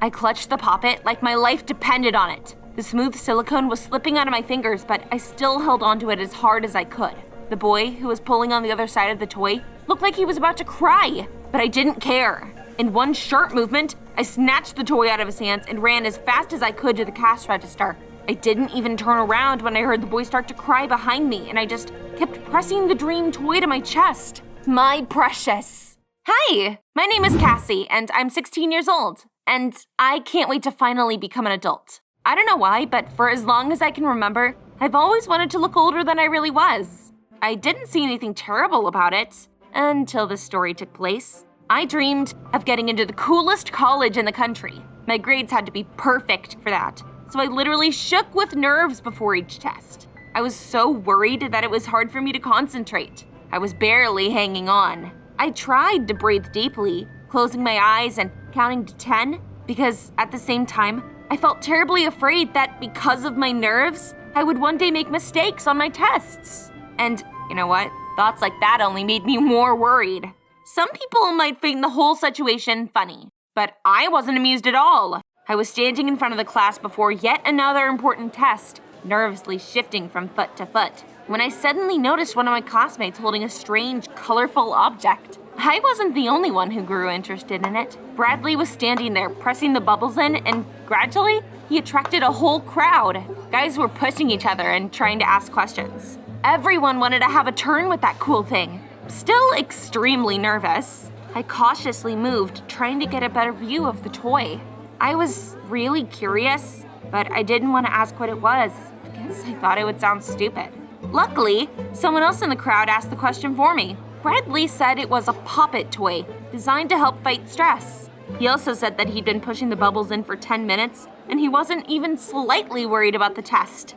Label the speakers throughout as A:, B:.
A: I clutched the poppet like my life depended on it. The smooth silicone was slipping out of my fingers, but I still held onto it as hard as I could. The boy who was pulling on the other side of the toy looked like he was about to cry, but I didn't care. In one sharp movement, I snatched the toy out of his hands and ran as fast as I could to the cash register. I didn't even turn around when I heard the boy start to cry behind me, and I just kept pressing the dream toy to my chest. My precious. Hi, my name is Cassie, and I'm 16 years old, and I can't wait to finally become an adult. I don't know why, but for as long as I can remember, I've always wanted to look older than I really was. I didn't see anything terrible about it until this story took place. I dreamed of getting into the coolest college in the country. My grades had to be perfect for that, so I literally shook with nerves before each test. I was so worried that it was hard for me to concentrate. I was barely hanging on. I tried to breathe deeply, closing my eyes and counting to 10, because at the same time, I felt terribly afraid that because of my nerves, I would one day make mistakes on my tests. And you know what? Thoughts like that only made me more worried. Some people might find the whole situation funny, but I wasn't amused at all. I was standing in front of the class before yet another important test, nervously shifting from foot to foot, when I suddenly noticed one of my classmates holding a strange, colorful object. I wasn't the only one who grew interested in it. Bradley was standing there, pressing the bubbles in, and gradually, he attracted a whole crowd. Guys were pushing each other and trying to ask questions. Everyone wanted to have a turn with that cool thing. Still extremely nervous, I cautiously moved, trying to get a better view of the toy. I was really curious, but I didn't want to ask what it was because I thought it would sound stupid. Luckily, someone else in the crowd asked the question for me. Bradley said it was a poppet toy, designed to help fight stress. He also said that he'd been pushing the bubbles in for 10 minutes, and he wasn't even slightly worried about the test.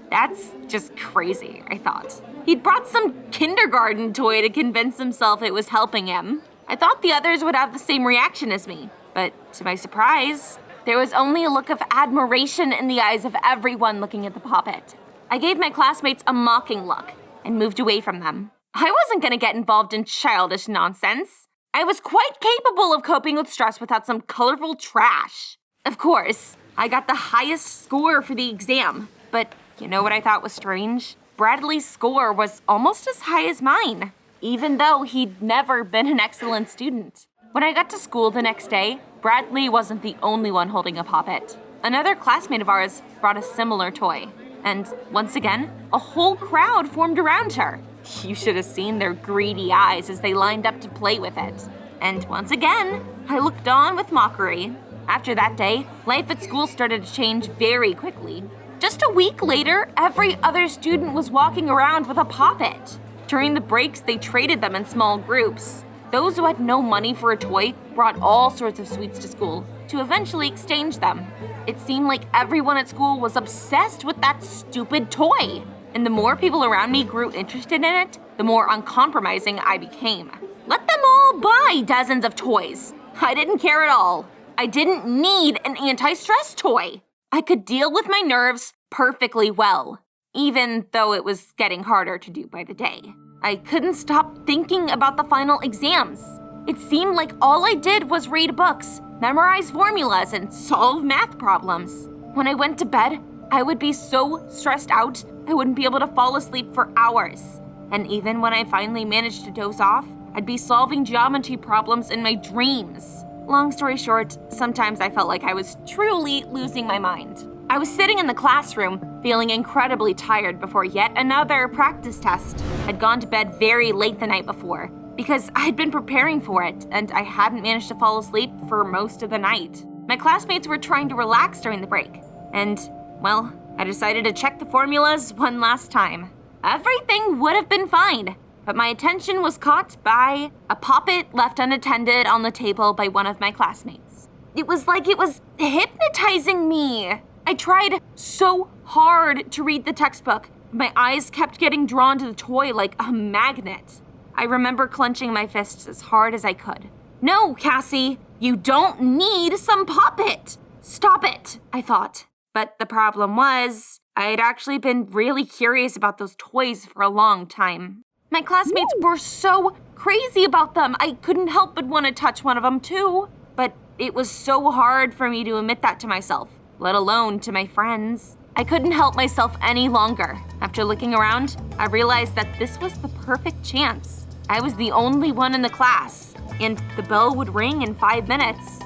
A: That's just crazy, I thought. He'd brought some kindergarten toy to convince himself it was helping him. I thought the others would have the same reaction as me, but to my surprise, there was only a look of admiration in the eyes of everyone looking at the poppet. I gave my classmates a mocking look and moved away from them. I wasn't going to get involved in childish nonsense. I was quite capable of coping with stress without some colorful trash. Of course, I got the highest score for the exam, but you know what I thought was strange? Bradley's score was almost as high as mine, even though he'd never been an excellent student. When I got to school the next day, Bradley wasn't the only one holding a poppet. Another classmate of ours brought a similar toy. And once again, a whole crowd formed around her. You should have seen their greedy eyes as they lined up to play with it. And once again, I looked on with mockery. After that day, life at school started to change very quickly. Just a week later, every other student was walking around with a poppet. During the breaks, they traded them in small groups. Those who had no money for a toy brought all sorts of sweets to school to eventually exchange them. It seemed like everyone at school was obsessed with that stupid toy. And the more people around me grew interested in it, the more uncompromising I became. Let them all buy dozens of toys. I didn't care at all. I didn't need an anti-stress toy. I could deal with my nerves perfectly well, even though it was getting harder to do by the day. I couldn't stop thinking about the final exams. It seemed like all I did was read books, memorize formulas, and solve math problems. When I went to bed, I would be so stressed out, I wouldn't be able to fall asleep for hours. And even when I finally managed to doze off, I'd be solving geometry problems in my dreams. Long story short, sometimes I felt like I was truly losing my mind. I was sitting in the classroom, feeling incredibly tired before yet another practice test. I'd gone to bed very late the night before because I'd been preparing for it, and I hadn't managed to fall asleep for most of the night. My classmates were trying to relax during the break, and, well, I decided to check the formulas one last time. Everything would have been fine, but my attention was caught by a poppet left unattended on the table by one of my classmates. It was like it was hypnotizing me. I tried so hard to read the textbook. My eyes kept getting drawn to the toy like a magnet. I remember clenching my fists as hard as I could. No, Cassie, you don't need some poppet. Stop it, I thought. But the problem was, I had actually been really curious about those toys for a long time. My classmates were so crazy about them, I couldn't help but want to touch one of them too. but it was so hard for me to admit that to myself, let alone to my friends. I couldn't help myself any longer. After looking around, I realized that this was the perfect chance. I was the only one in the class, and the bell would ring in 5 minutes.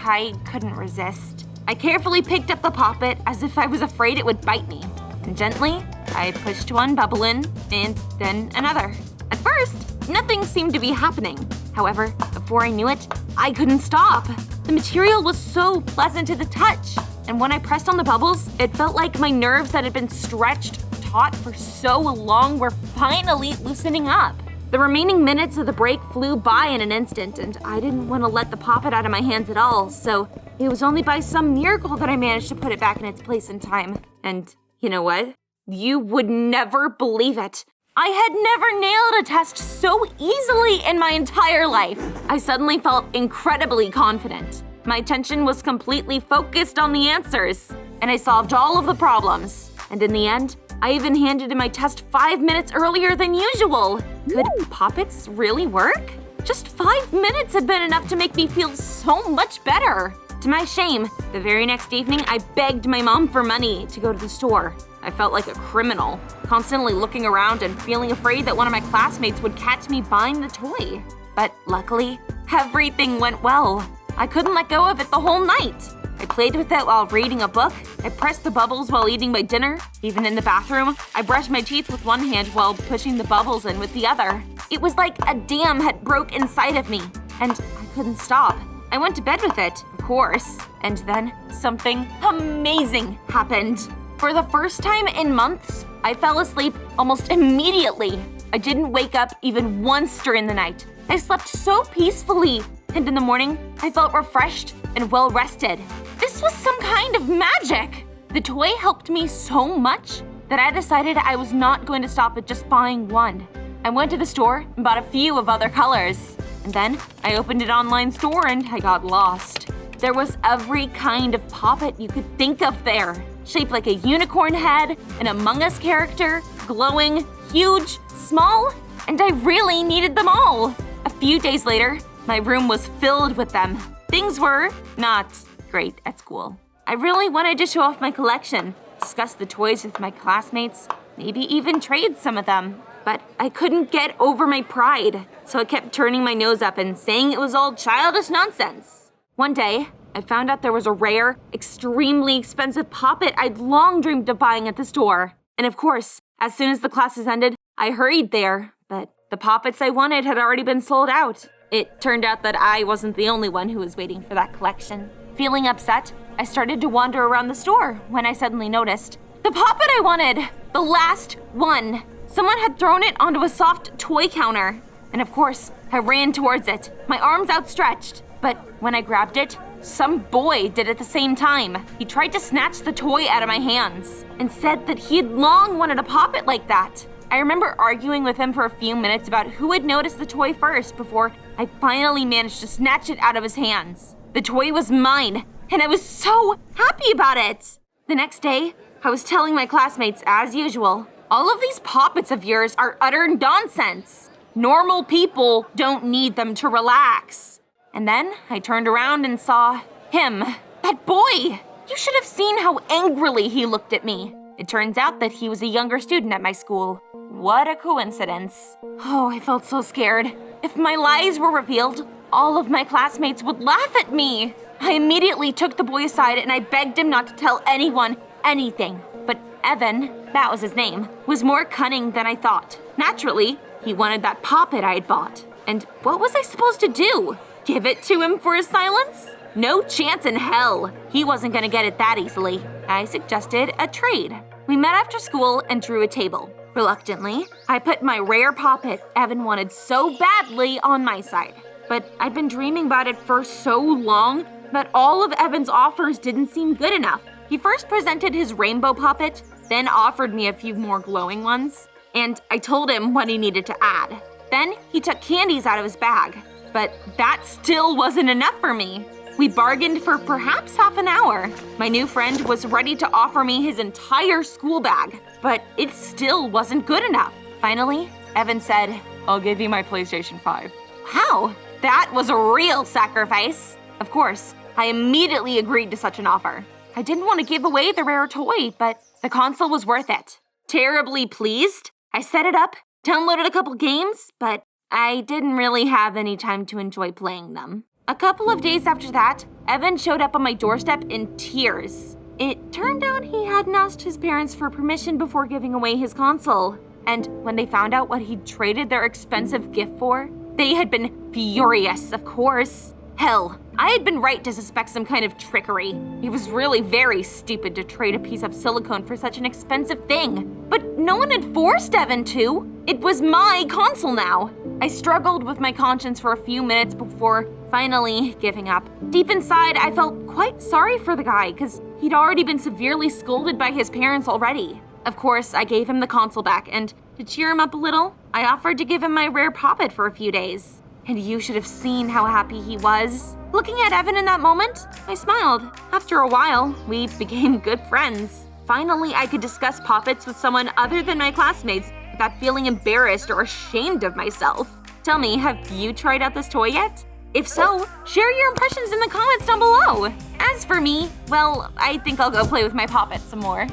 A: I couldn't resist. I carefully picked up the poppet as if I was afraid it would bite me. And gently, I pushed one bubble in, and then another. At first, nothing seemed to be happening. However, before I knew it, I couldn't stop. The material was so pleasant to the touch. And when I pressed on the bubbles, it felt like my nerves that had been stretched taut for so long were finally loosening up. The remaining minutes of the break flew by in an instant, and I didn't want to let the poppet out of my hands at all, so it was only by some miracle that I managed to put it back in its place in time. And you know what? You would never believe it. I had never nailed a test so easily in my entire life. I suddenly felt incredibly confident. My attention was completely focused on the answers, and I solved all of the problems. And in the end, I even handed in my test 5 minutes earlier than usual. Could poppets really work? Just 5 minutes had been enough to make me feel so much better. To my shame, the very next evening, I begged my mom for money to go to the store. I felt like a criminal, constantly looking around and feeling afraid that one of my classmates would catch me buying the toy. But luckily, everything went well. I couldn't let go of it the whole night. I played with it while reading a book. I pressed the bubbles while eating my dinner. Even in the bathroom, I brushed my teeth with one hand while pushing the bubbles in with the other. It was like a dam had broke inside of me, and I couldn't stop. I went to bed with it, of course, and then something amazing happened. For the first time in months, I fell asleep almost immediately. I didn't wake up even once during the night. I slept so peacefully, and in the morning, I felt refreshed and well-rested. This was some kind of magic. The toy helped me so much that I decided I was not going to stop at just buying one. I went to the store and bought a few of other colors. And then I opened an online store and I got lost. There was every kind of poppet you could think of there. Shaped like a unicorn head, an Among Us character, glowing, huge, small, and I really needed them all. A few days later, my room was filled with them. Things were not great at school. I really wanted to show off my collection, discuss the toys with my classmates, maybe even trade some of them. But I couldn't get over my pride, so I kept turning my nose up and saying it was all childish nonsense. One day, I found out there was a rare, extremely expensive poppet I'd long dreamed of buying at the store. And of course, as soon as the classes ended, I hurried there, but the poppets I wanted had already been sold out. It turned out that I wasn't the only one who was waiting for that collection. Feeling upset, I started to wander around the store when I suddenly noticed the poppet I wanted, the last one. Someone had thrown it onto a soft toy counter. And of course, I ran towards it, my arms outstretched. But when I grabbed it, some boy did at the same time. He tried to snatch the toy out of my hands and said that he had long wanted a poppet like that. I remember arguing with him for a few minutes about who had noticed the toy first before I finally managed to snatch it out of his hands. The toy was mine, and I was so happy about it. The next day, I was telling my classmates as usual, all of these poppets of yours are utter nonsense. Normal people don't need them to relax. And then I turned around and saw him, that boy. You should have seen how angrily he looked at me. It turns out that he was a younger student at my school. What a coincidence. Oh, I felt so scared. If my lies were revealed, all of my classmates would laugh at me. I immediately took the boy aside and I begged him not to tell anyone anything. But Evan, that was his name, was more cunning than I thought. Naturally, he wanted that poppet I had bought. And what was I supposed to do? Give it to him for his silence? No chance in hell. He wasn't gonna get it that easily. I suggested a trade. We met after school and drew a table. Reluctantly, I put my rare poppet Evan wanted so badly on my side. But I'd been dreaming about it for so long that all of Evan's offers didn't seem good enough. He first presented his rainbow poppet, then offered me a few more glowing ones, and I told him what he needed to add. Then he took candies out of his bag, but that still wasn't enough for me. We bargained for perhaps half an hour. My new friend was ready to offer me his entire school bag, but it still wasn't good enough. Finally, Evan said, "I'll give you my PlayStation 5. Wow, that was a real sacrifice. Of course, I immediately agreed to such an offer. I didn't want to give away the rare toy, but the console was worth it. Terribly pleased, I set it up, downloaded a couple games, but I didn't really have any time to enjoy playing them. A couple of days after that, Evan showed up on my doorstep in tears. It turned out he hadn't asked his parents for permission before giving away his console. And when they found out what he'd traded their expensive gift for, they had been furious, of course. Hell, I had been right to suspect some kind of trickery. It was really very stupid to trade a piece of silicone for such an expensive thing. But no one had forced Evan to. It was my console now. I struggled with my conscience for a few minutes before finally giving up. Deep inside, I felt quite sorry for the guy because he'd already been severely scolded by his parents already. Of course, I gave him the console back, and to cheer him up a little, I offered to give him my rare poppet for a few days. And you should have seen how happy he was. Looking at Evan in that moment, I smiled. After a while, we became good friends. Finally, I could discuss poppets with someone other than my classmates without feeling embarrassed or ashamed of myself. Tell me, have you tried out this toy yet? If so, share your impressions in the comments down below. As for me, well, I think I'll go play with my poppet some more.